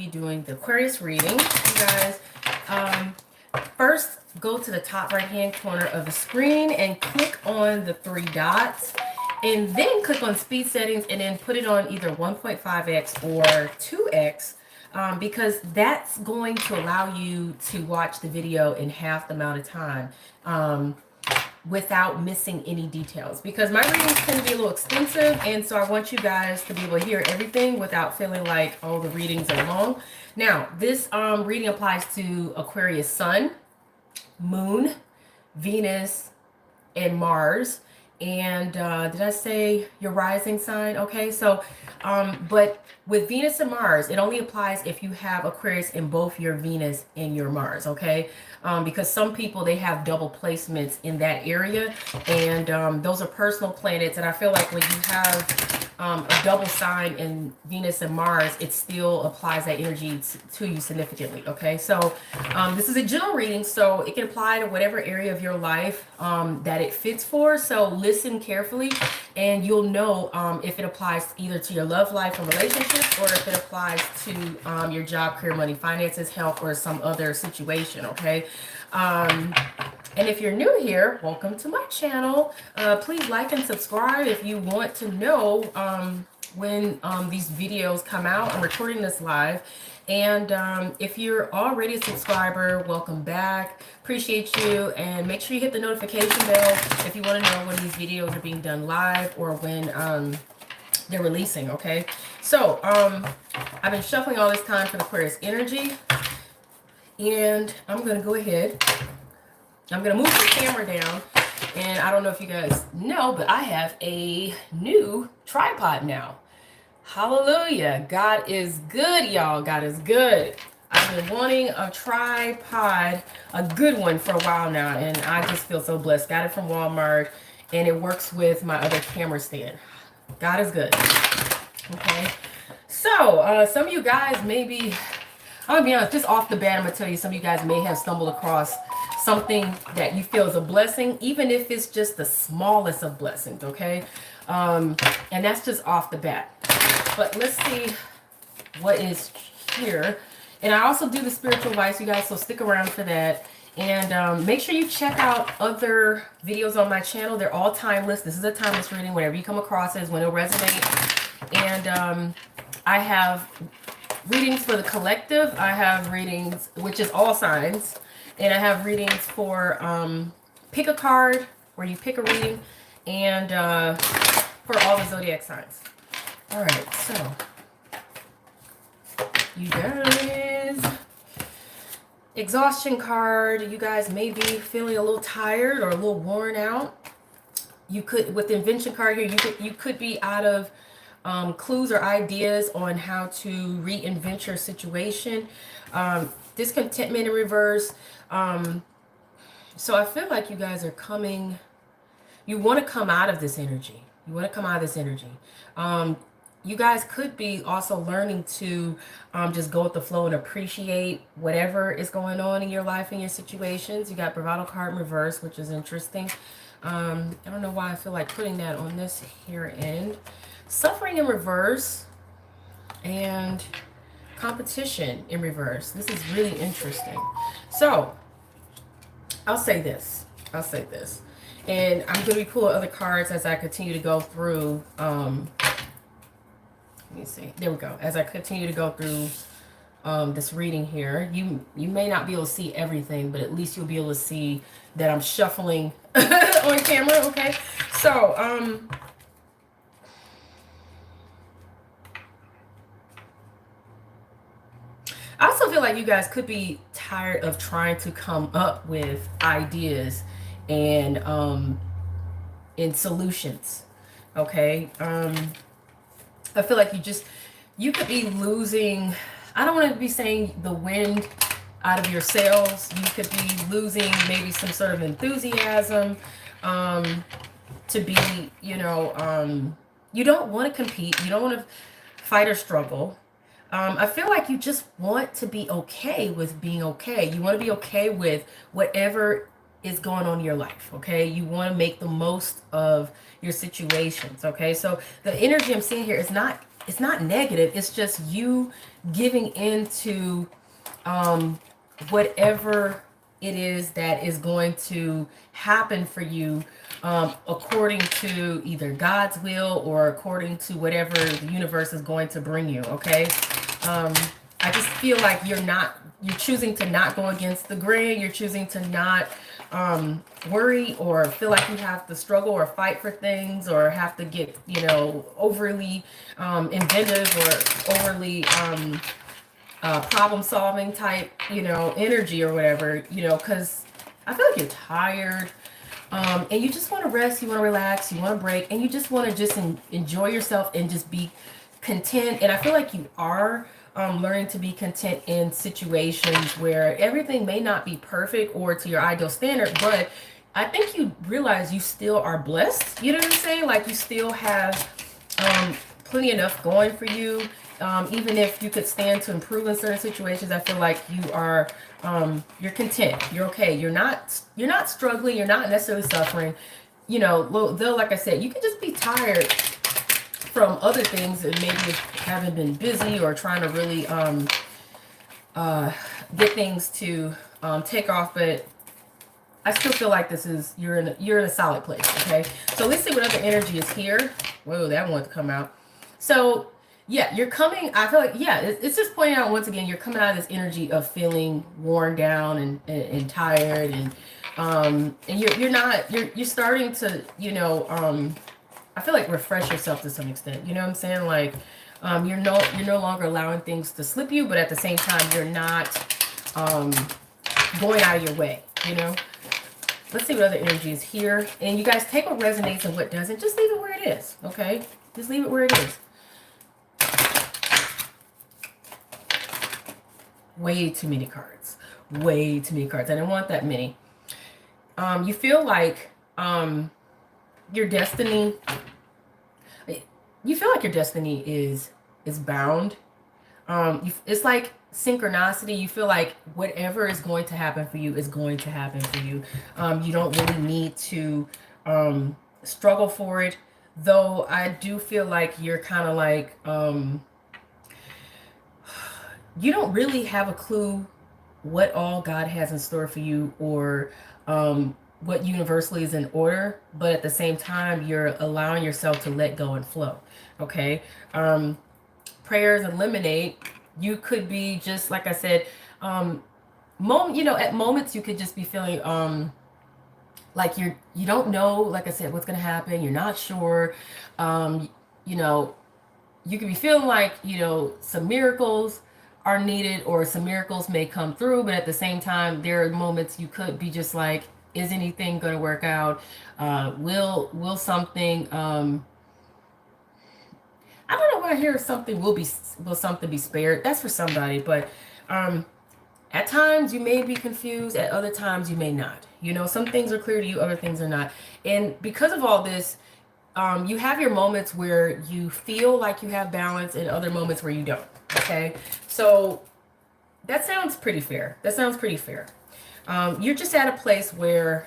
be doing the Aquarius reading, you guys. First, go to the top right hand corner of the screen and click on the three dots, and then click on speed settings, and then put it on either 1.5x or 2x, because that's going to allow you to watch the video in half the amount of time. Without missing any details, because my readings tend to be a little extensive, and so I want you guys to be able to hear everything without feeling like, oh, the readings are long. Now, this reading applies to Aquarius Sun, Moon, Venus, and Mars. And did I say your rising sign? Okay, so but with Venus and Mars, it only applies if you have Aquarius in both your Venus and your Mars, okay? Because some people, they have double placements in that area, and those are personal planets, and I feel like when you have a double sign in Venus and Mars, it still applies that energy to you significantly, okay? So this is a general reading, so it can apply to whatever area of your life that it fits for. So listen carefully, and you'll know if it applies either to your love life and relationships, or if it applies to your job, career, money, finances, health, or some other situation, okay? And if you're new here, welcome to my channel. Please like and subscribe if you want to know when these videos come out. I'm recording this live. And if you're already a subscriber, welcome back. Appreciate you. And make sure you hit the notification bell if you want to know when these videos are being done live or when they're releasing, okay? So I've been shuffling all this time for the Aquarius energy. And I'm going to go ahead. I'm going to move the camera down, and I don't know if you guys know, but I have a new tripod now. Hallelujah. God is good, y'all. God is good. I've been wanting a tripod, a good one, for a while now, and I just feel so blessed. Got it from Walmart, and it works with my other camera stand. God is good. Okay. So, some of you guys maybe, I'm going to be honest, just off the bat, I'm going to tell you, some of you guys may have stumbled across something that you feel is a blessing, even if it's just the smallest of blessings, okay? And that's just off the bat. But let's see what is here. And I also do the spiritual advice, you guys, so stick around for that. And make sure you check out other videos on my channel. They're all timeless. This is a timeless reading. Whenever you come across it is when it'll resonate. And I have readings for the collective. I have readings, which is all signs. And I have readings for pick a card, where you pick a reading, and for all the zodiac signs. All right, so you guys, exhaustion card. You guys may be feeling a little tired or a little worn out. You could, with the invention card here, you could be out of clues or ideas on how to reinvent your situation. Discontentment in reverse. So I feel like you guys are coming, you want to come out of this energy. You want to come out of this energy. You guys could be also learning to just go with the flow and appreciate whatever is going on in your life and your situations. You got bravado card in reverse, which is interesting. I don't know why I feel like putting that on this here end. Suffering in reverse and competition in reverse. This is really interesting. So I'll say this. And I'm going to be pulling other cards as I continue to go through. Let me see. There we go. As I continue to go through this reading here, you may not be able to see everything, but at least you'll be able to see that I'm shuffling on camera. Okay. So, I also feel like you guys could be tired of trying to come up with ideas and solutions. Okay. I feel like you could be losing, I don't want to be saying the wind out of your sails. You could be losing maybe some sort of enthusiasm to be, you don't want to compete. You don't want to fight or struggle. I feel like you just want to be okay with being okay. You want to be okay with whatever is going on in your life, okay? You want to make the most of your situations, okay? So the energy I'm seeing here is it's not negative. It's just you giving into whatever it is that is going to happen for you, according to either God's will or according to whatever the universe is going to bring you. Okay. I just feel like you're choosing to not go against the grain. You're choosing to not worry or feel like you have to struggle or fight for things or have to get, overly inventive or overly problem solving type, energy or whatever, because I feel like you're tired. And you just want to rest, you want to relax, you want to break, and you just want to enjoy yourself and just be content. And I feel like you are learning to be content in situations where everything may not be perfect or to your ideal standard, but I think you realize you still are blessed. You know what I'm saying? Like you still have plenty enough going for you. Even if you could stand to improve in certain situations, I feel like you are, you're content. You're okay. You're not struggling. You're not necessarily suffering. Though, like I said, you could just be tired from other things and maybe haven't been busy or trying to really get things to take off. But I still feel like you're in a solid place. Okay. So let's see what other energy is here. Whoa, that wanted to come out. So yeah, you're coming, I feel like, yeah, it's just pointing out once again, you're coming out of this energy of feeling worn down and tired, and you're starting to, I feel like refresh yourself to some extent. You know what I'm saying? Like, you're no longer allowing things to slip you, but at the same time, you're not going out of your way, Let's see what other energy is here. And you guys take what resonates and what doesn't. Just leave it where it is, okay? Just leave it where it is. Way too many cards. Way too many cards. I didn't want that many. You feel like your destiny... You feel like your destiny is bound. It's like synchronicity. You feel like whatever is going to happen for you is going to happen for you. You don't really need to struggle for it. Though I do feel like you're kind of like... you don't really have a clue what all God has in store for you or what universally is in order, but at the same time, you're allowing yourself to let go and flow, okay? Prayers eliminate. You could be just, like I said, at moments you could just be feeling like you don't know, like I said, what's going to happen. You're not sure. You could be feeling like, some miracles are needed or some miracles may come through, but at the same time there are moments you could be just like, is anything going to work out? Will something I don't know why I hear something will something be spared. That's for somebody, but at times you may be confused, at other times you may not. Some things are clear to you, other things are not. And because of all this, you have your moments where you feel like you have balance and other moments where you don't. Okay, so that sounds pretty fair. You're just at a place where,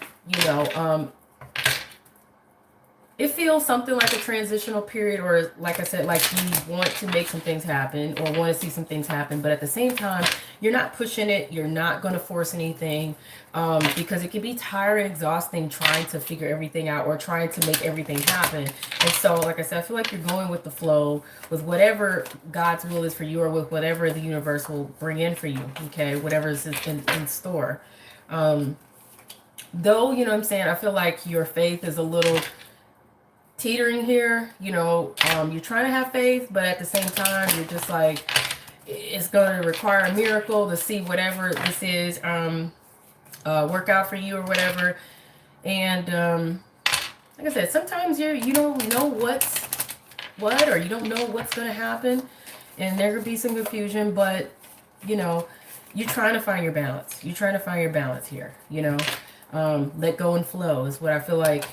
it feels something like a transitional period, or like I said, like you want to make some things happen or want to see some things happen, but at the same time, you're not pushing it. You're not going to force anything, because it can be tiring, exhausting, trying to figure everything out or trying to make everything happen. And so, like I said, I feel like you're going with the flow, with whatever God's will is for you, or with whatever the universe will bring in for you. Okay, whatever is in store. Though, you know what I'm saying, I feel like your faith is a little teetering here. You're trying to have faith, but at the same time, you're just like, it's going to require a miracle to see whatever this is work out for you or whatever. And like I said, sometimes you don't know what's what, or you don't know what's going to happen, and there could be some confusion, but you're trying to find your balance. You're trying to find your balance here. Let go and flow is what I feel like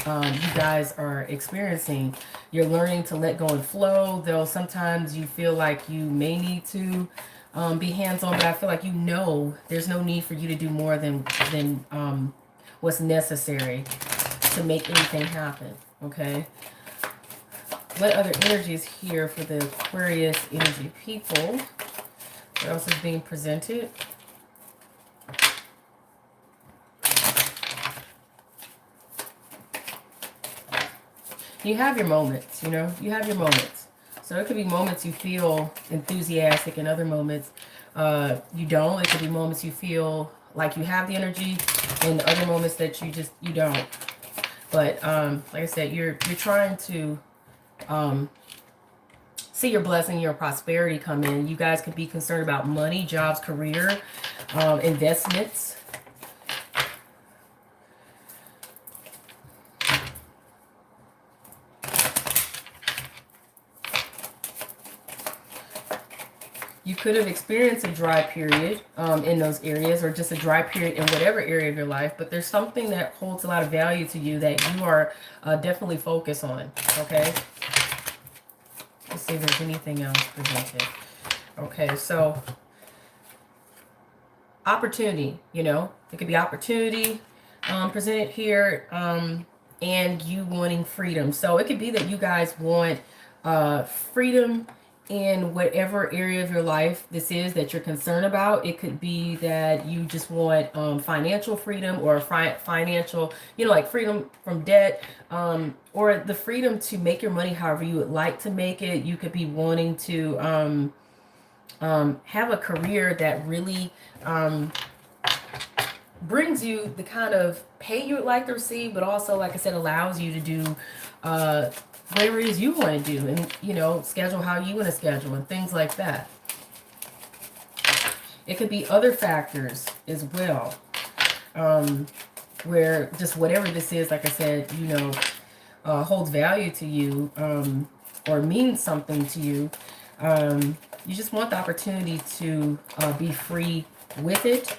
you guys are experiencing. You're learning to let go and flow, though sometimes you feel like you may need to be hands-on, but I feel like there's no need for you to do more than what's necessary to make anything happen. Okay, What other energy is here for the Aquarius energy people? What else is being presented? You have your moments, you know? You have your moments. So it could be moments you feel enthusiastic and other moments you don't. It could be moments you feel like you have the energy and other moments that you don't. But like I said, you're trying to see your blessing, your prosperity come in. You guys could be concerned about money, jobs, career, investments. You could have experienced a dry period in those areas, or just a dry period in whatever area of your life, but there's something that holds a lot of value to you that you are definitely focused on, okay? Let's see if there's anything else presented. Okay, so opportunity, you know, it could be opportunity presented here, and you wanting freedom. So it could be that you guys want freedom in whatever area of your life this is that you're concerned about. It could be that you just want financial freedom, or financial, you know, like freedom from debt, or the freedom to make your money however you would like to make it. You could be wanting to have a career that really brings you the kind of pay you would like to receive, but also, like I said, allows you to do whatever it is you want to do, and, you know, schedule how you want to schedule and things like that. It could be other factors as well, where just whatever this is, like I said, you know, holds value to you, or means something to you. You just want the opportunity to be free with it.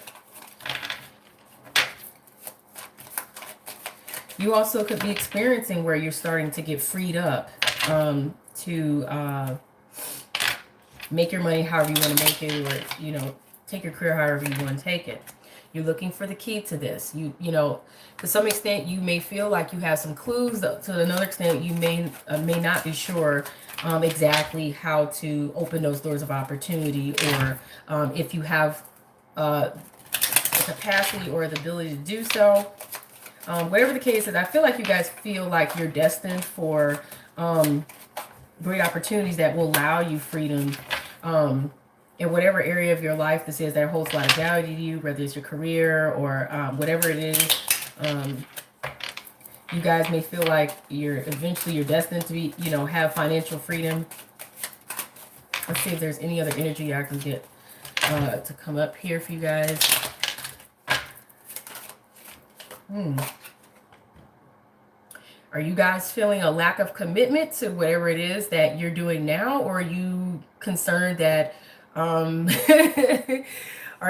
You also could be experiencing where you're starting to get freed up to make your money however you want to make it, or, you know, take your career however you want to take it. You're looking for the key to this. You know, to some extent, you may feel like you have some clues. To another extent, you may not be sure exactly how to open those doors of opportunity, or if you have the capacity or the ability to do so. Whatever the case is, I feel like you guys feel like you're destined for great opportunities that will allow you freedom in whatever area of your life this is that holds a lot of value to you, whether it's your career or whatever it is. You guys may feel like you're destined to be, you know, have financial freedom. Let's see if there's any other energy I can get to come up here for you guys. Are you guys feeling a lack of commitment to whatever it is that you're doing now? Or are you concerned that, are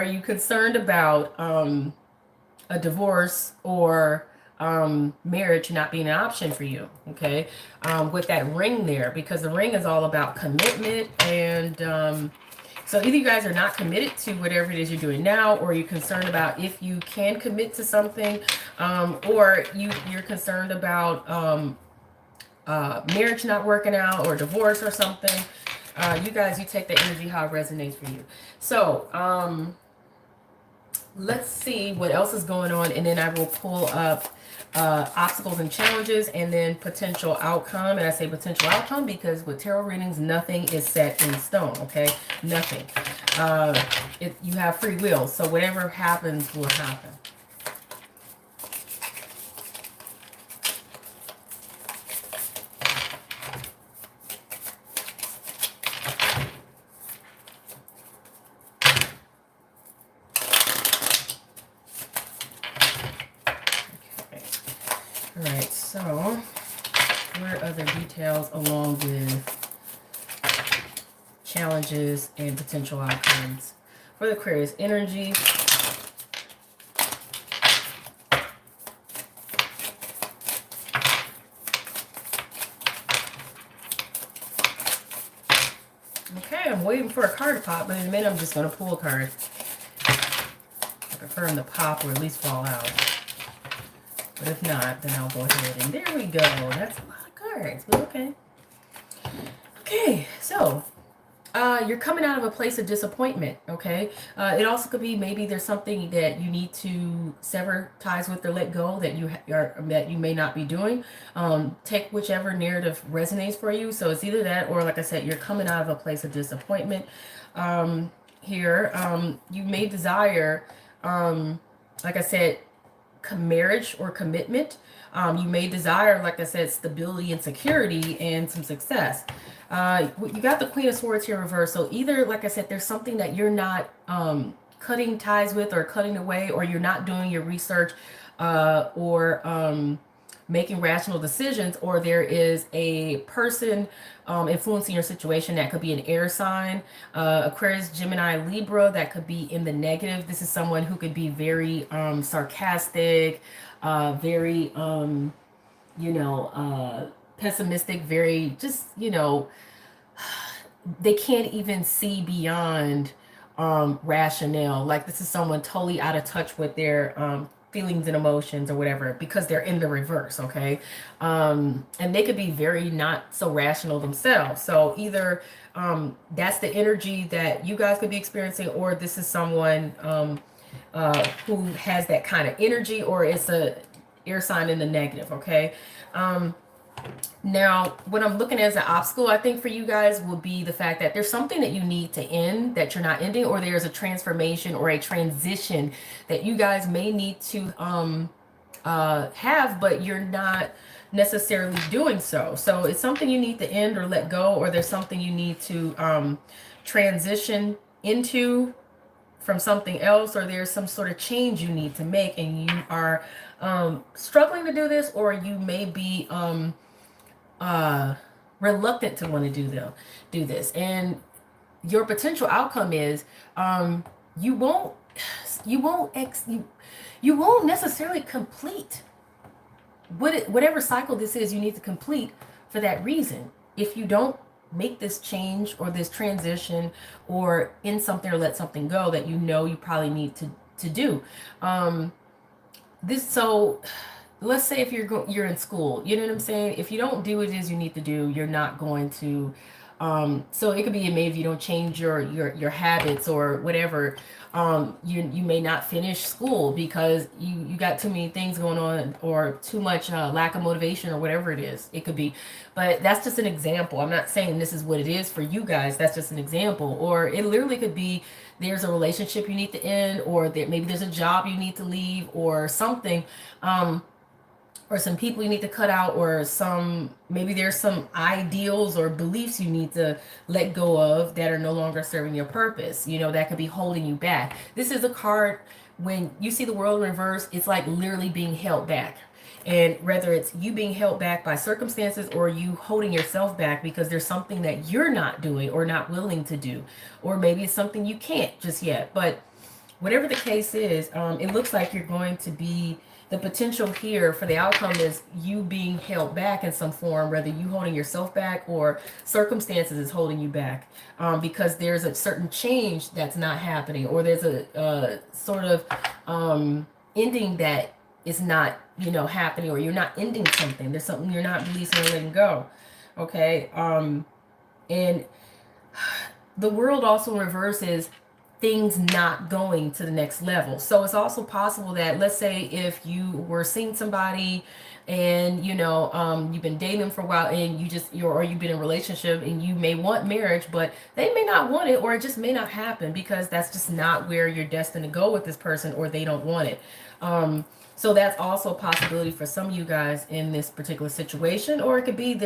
you concerned about a divorce or marriage not being an option for you? Okay. With that ring there, because the ring is all about commitment, and so either you guys are not committed to whatever it is you're doing now, or you're concerned about if you can commit to something, or you're concerned about marriage not working out, or divorce or something. You guys, you take the energy how it resonates for you. So let's see what else is going on, and then I will pull up obstacles and challenges, and then potential outcome. And I say potential outcome because with tarot readings, nothing is set in stone, okay? Nothing. You have free will, so whatever happens will happen. Alright, so where are other details along with challenges and potential outcomes for the Aquarius energy? Okay, I'm waiting for a card to pop, but in a minute I'm just going to pull a card. I prefer them to pop or at least fall out. But if not, then I'll go ahead and there we go. That's a lot of cards, but okay. Okay, so you're coming out of a place of disappointment. Okay, it also could be maybe there's something that you need to sever ties with or let go that that you may not be doing. Take whichever narrative resonates for you. So it's either that, or like I said, you're coming out of a place of disappointment. Here, you may desire, like I said, marriage or commitment. You may desire, like I said, stability and security and some success. You got the Queen of Swords here reversed. So either, like I said, there's something that you're not cutting ties with or cutting away, or you're not doing your research or making rational decisions, or there is a person influencing your situation. That could be an air sign, Aquarius, Gemini, Libra. That could be in the negative. This is someone who could be very sarcastic, very pessimistic, very just, they can't even see beyond rationale. Like, this is someone totally out of touch with their feelings and emotions or whatever, because they're in the reverse. Okay, and they could be very not so rational themselves. So either that's the energy that you guys could be experiencing, or this is someone who has that kind of energy, or it's a air sign in the negative. Okay, now, what I'm looking at as an obstacle, I think, for you guys will be the fact that there's something that you need to end that you're not ending, or there's a transformation or a transition that you guys may need to have, but you're not necessarily doing so. So it's something you need to end or let go, or there's something you need to transition into from something else, or there's some sort of change you need to make, and you are struggling to do this, or you may be reluctant to want to do this, and your potential outcome is you won't necessarily complete whatever cycle this is. You need to complete for that reason. If you don't make this change or this transition, or in something, or let something go that you probably need to do this. So let's say if you're in school, you know what I'm saying? If you don't do what it is you need to do, you're not going to. So it could be maybe if you don't change your habits or whatever, you may not finish school because you got too many things going on, or too much lack of motivation, or whatever it is. It could be, but that's just an example. I'm not saying this is what it is for you guys. That's just an example. Or it literally could be there's a relationship you need to end, or maybe there's a job you need to leave, or something. Or some people you need to cut out, or maybe there's some ideals or beliefs you need to let go of that are no longer serving your purpose, that could be holding you back. This is a card, when you see the world in reverse, it's like literally being held back. And whether it's you being held back by circumstances, or you holding yourself back because there's something that you're not doing or not willing to do, or maybe it's something you can't just yet. But whatever the case is, it looks like you're going to be, the potential here for the outcome is you being held back in some form, whether you holding yourself back or circumstances is holding you back, because there's a certain change that's not happening, or there's a sort of ending that is not, happening, or you're not ending something. There's something you're not releasing or letting go. Okay. And the world also reverses things not going to the next level. So it's also possible that, let's say if you were seeing somebody and you've been dating them for a while, and or you've been in a relationship and you may want marriage, but they may not want it, or it just may not happen because that's just not where you're destined to go with this person, or they don't want it. So that's also a possibility for some of you guys in this particular situation. Or it could be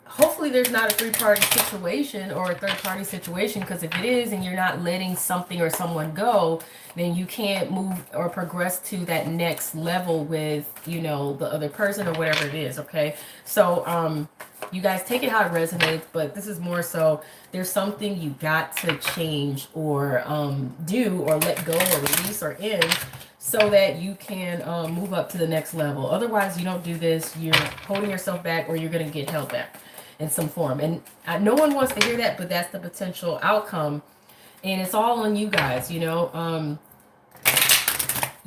hopefully there's not a three-party situation or a third-party situation, because if it is and you're not letting something or someone go, then you can't move or progress to that next level with, the other person or whatever it is, okay? So you guys take it how it resonates, but this is more so there's something you got to change or do or let go or release or end, so that you can move up to the next level. Otherwise, you don't do this, you're holding yourself back, or you're going to get held back in some form. And no one wants to hear that, but that's the potential outcome. And it's all on you guys, you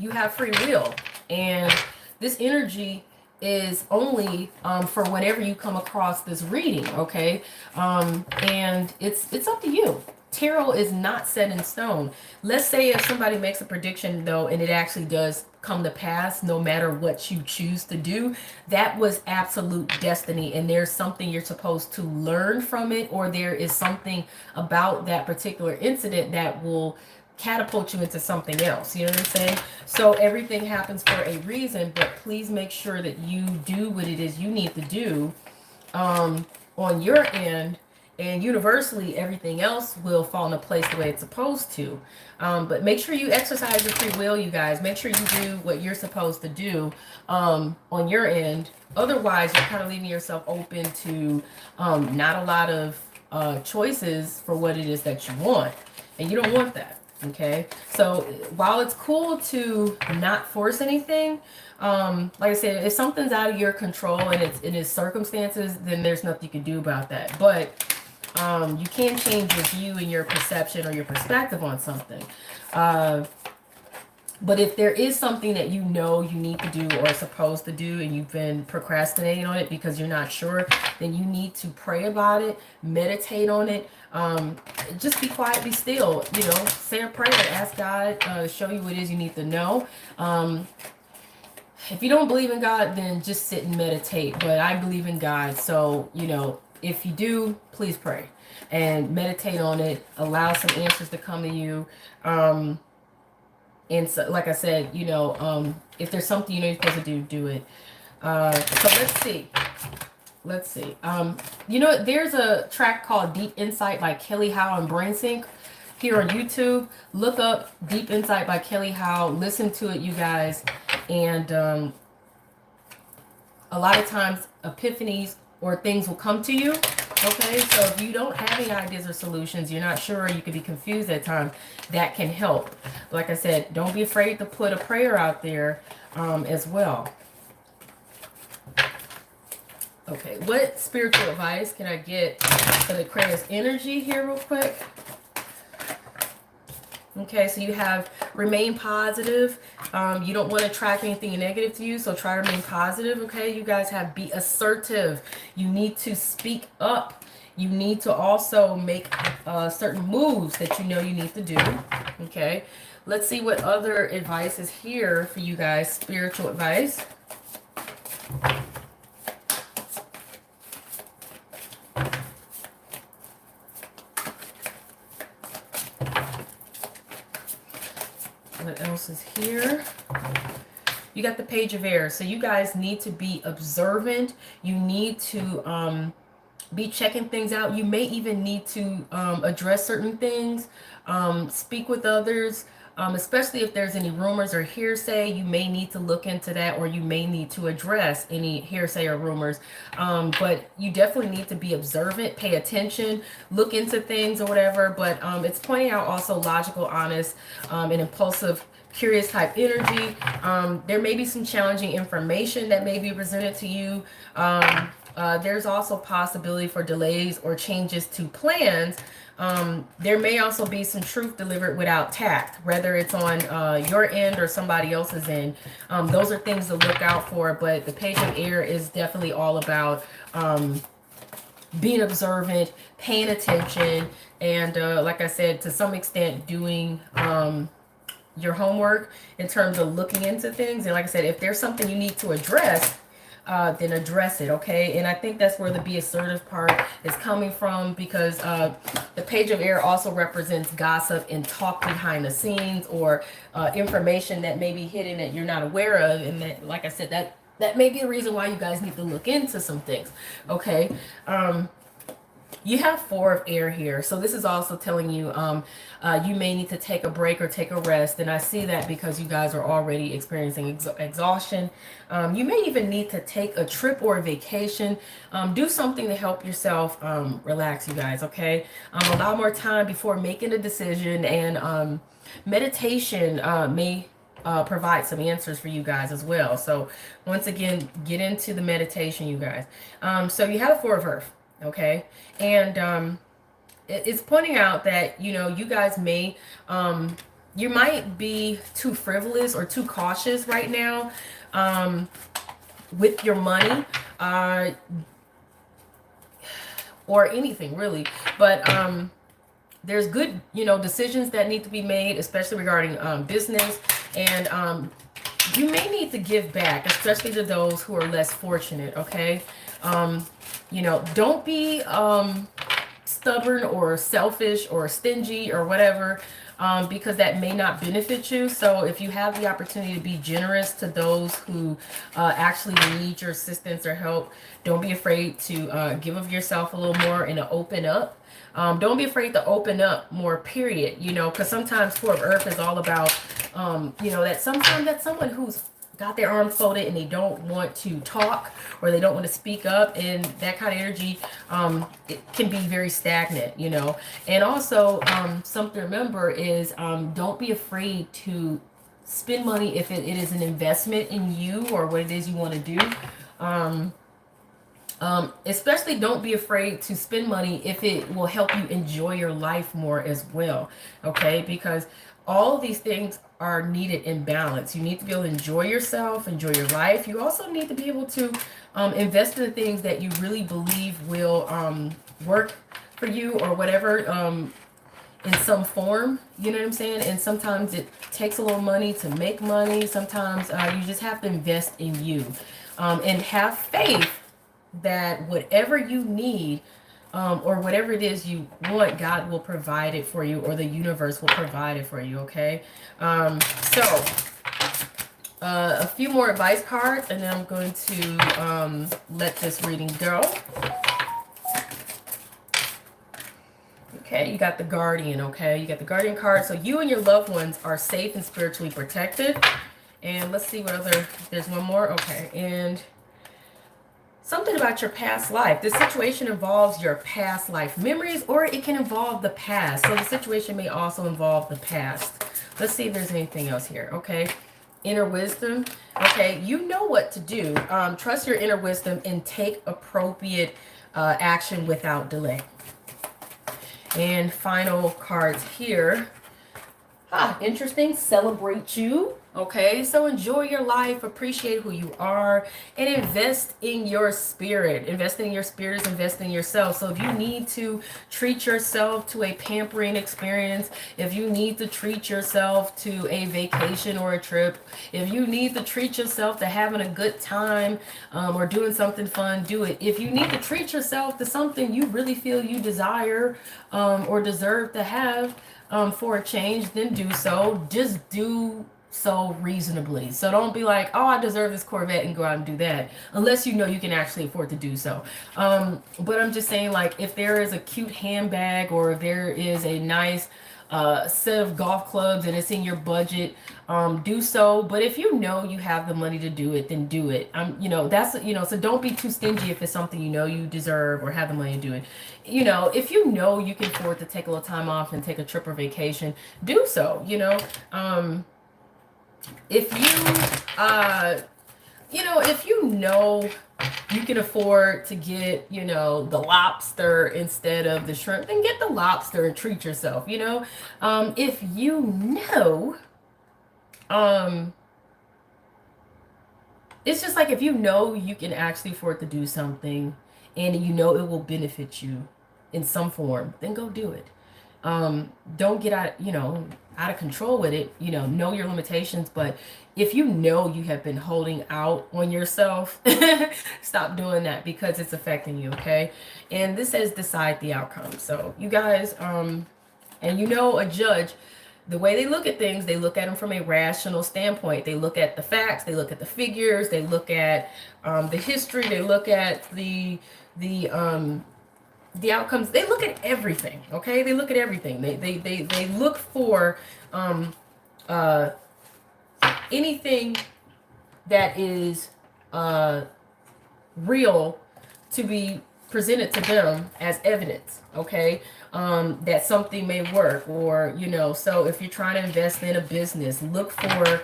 have free will. And this energy is only for whenever you come across this reading, okay? And it's up to you. Tarot is not set in stone. Let's say if somebody makes a prediction though, and it actually does come to pass, no matter what you choose to do, that was absolute destiny, and there's something you're supposed to learn from it, or there is something about that particular incident that will catapult you into something else. You know what I'm saying? So everything happens for a reason, but please make sure that you do what it is you need to do on your end, and universally everything else will fall into place the way it's supposed to. But make sure you exercise your free will, you guys. Make sure you do what you're supposed to do on your end. Otherwise, you're kind of leaving yourself open to not a lot of choices for what it is that you want, and you don't want that. Okay, so while it's cool to not force anything, like I said, if something's out of your control and it's circumstances, then there's nothing you can do about that. But you can change your view and your perception or your perspective on something. But if there is something that you know you need to do or are supposed to do, and you've been procrastinating on it because you're not sure, then you need to pray about it, meditate on it. Just be quiet, be still, you know, say a prayer, ask God to show you what it is you need to know. If you don't believe in God, then just sit and meditate. But I believe in God, so, you know, if you do, please pray and meditate on it. Allow some answers to come to you. And so, like I said, you know, if there's something you know you're supposed to do, do it. So let's see. You know, there's a track called Deep Insight by Kelly Howe and BrainSync here on YouTube. Look up Deep Insight by Kelly Howe. Listen to it, you guys. And a lot of times epiphanies or things will come to you. Okay, so if you don't have any ideas or solutions, you're not sure, you could be confused at times, that can help. Like I said, don't be afraid to put a prayer out there as well. Okay, what spiritual advice can I get for the Aquarius energy here real quick? Okay, so you have remain positive. You don't want to attract anything negative to you, so try to remain positive. Okay, you guys have be assertive. You need to speak up. You need to also make certain moves that you know you need to do. Okay, let's see what other advice is here for you guys. Spiritual advice. What else is here? You got the Page of Air. So you guys need to be observant. You need to be checking things out. You may even need to address certain things. Speak with others. Especially if there's any rumors or hearsay, you may need to look into that, or you may need to address any hearsay or rumors. But you definitely need to be observant, pay attention, look into things or whatever. But it's pointing out also logical, honest, and impulsive, curious type energy. There may be some challenging information that may be presented to you. There's also possibility for delays or changes to plans. There may also be some truth delivered without tact, whether it's on your end or somebody else's end. Those are things to look out for, but the Page of Air is definitely all about being observant, paying attention, and like I said, to some extent doing your homework in terms of looking into things. And like I said, if there's something you need to address, then address it, okay? And I think that's where the be assertive part is coming from, because the Page of Air also represents gossip and talk behind the scenes, or information that may be hidden that you're not aware of. And that, like I said, that may be a reason why you guys need to look into some things, okay? You have Four of Air here, so this is also telling you you may need to take a break or take a rest. And I see that because you guys are already experiencing exhaustion. You may even need to take a trip or a vacation. Do something to help yourself relax, you guys, okay? Allow more time before making a decision, and meditation may provide some answers for you guys as well. So once again, get into the meditation, you guys. So you have Four of Earth. Okay, and it's pointing out that, you know, you guys may, you might be too frivolous or too cautious right now. with your money, or anything really. But there's good, decisions that need to be made, especially regarding business. And you may need to give back, especially to those who are less fortunate. Okay. Don't be stubborn or selfish or stingy or whatever, because that may not benefit you. So if you have the opportunity to be generous to those who actually need your assistance or help, don't be afraid to give of yourself a little more and to open up. Don't be afraid to open up more, period, because sometimes Four of Earth is all about, that sometimes that's someone who's got their arms folded and they don't want to talk, or they don't want to speak up, and that kind of energy, it can be very stagnant, And also, something to remember is, don't be afraid to spend money if it is an investment in you or what it is you want to do. Especially don't be afraid to spend money if it will help you enjoy your life more as well. Okay, because all of these things are needed in balance. You need to be able to enjoy yourself, enjoy your life. You also need to be able to invest in the things that you really believe will work for you, or whatever, in some form. You know what I'm saying? And sometimes it takes a little money to make money. Sometimes you just have to invest in you, and have faith that whatever you need, or whatever it is you want, God will provide it for you, or the universe will provide it for you. Okay. So a few more advice cards, and then I'm going to let this reading go. Okay, you got the Guardian. Okay, you got the Guardian card. So you and your loved ones are safe and spiritually protected. And let's see what other, there's one more. Okay, and something about your past life. This situation involves your past life memories, or it can involve the past. So the situation may also involve the past. Let's see if there's anything else here. Okay. Inner wisdom. Okay. You know what to do. Trust your inner wisdom and take appropriate action without delay. And final cards here. Interesting. Celebrate you. Okay, so enjoy your life, appreciate who you are, and invest in your spirit. Investing in your spirit is investing in yourself. So if you need to treat yourself to a pampering experience, if you need to treat yourself to a vacation or a trip, if you need to treat yourself to having a good time, or doing something fun, do it. If you need to treat yourself to something you really feel you desire, or deserve to have, for a change, then do so. Just do so reasonably. So don't be like, oh, I deserve this Corvette, and go out and do that, unless you know you can actually afford to do so. But I'm just saying, like, if there is a cute handbag, or if there is a nice set of golf clubs and it's in your budget, do so. But if you know you have the money to do it, then do it. That's, so don't be too stingy if it's something you deserve or have the money to do it. If you know you can afford to take a little time off and take a trip or vacation, do so. If you can afford to get, the lobster instead of the shrimp, then get the lobster and treat yourself. If it's just like, if you can actually afford to do something, and it will benefit you in some form, then go do it. Don't get out of control with it. Know your limitations. But if you have been holding out on yourself, stop doing that, because it's affecting you. Okay. And this says decide the outcome. So you guys, and a judge, the way they look at things, they look at them from a rational standpoint. They look at the facts, they look at the figures, they look at the history, they look at the outcomes. They look at everything. Okay, they look at everything. They look for anything that is real to be presented to them as evidence. Okay, that something may work, or so if you're trying to invest in a business, look for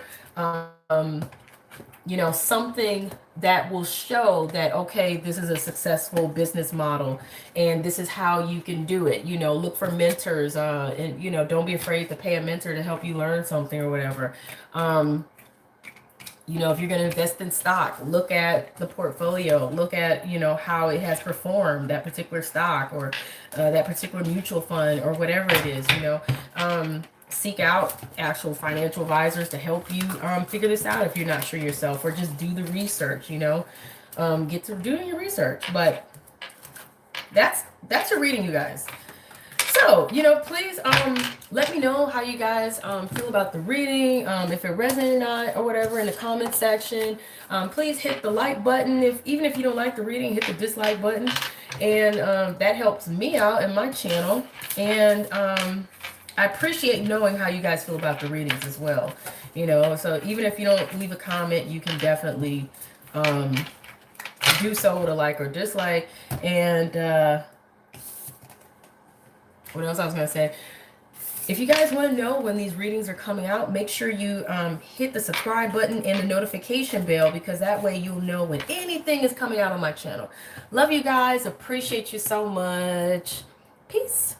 something that will show that, okay, this is a successful business model, and this is how you can do it. Look for mentors, and don't be afraid to pay a mentor to help you learn something or whatever. You know, if you're going to invest in stock, look at the portfolio, look at, you know, how it has performed, that particular stock, or that particular mutual fund, or whatever it is, you know. Seek out actual financial advisors to help you figure this out if you're not sure yourself, or just do the research, you know. Get to doing your research. But that's your reading, you guys. So, you know, please let me know how you guys feel about the reading, if it resonated or not, or whatever, in the comment section. Please hit the like button. Even if you don't like the reading, hit the dislike button. And that helps me out and my channel. And I appreciate knowing how you guys feel about the readings as well. You know, so even if you don't leave a comment, you can definitely do so with a like or dislike. And what else I was going to say? If you guys want to know when these readings are coming out, make sure you hit the subscribe button and the notification bell, because that way you'll know when anything is coming out on my channel. Love you guys. Appreciate you so much. Peace.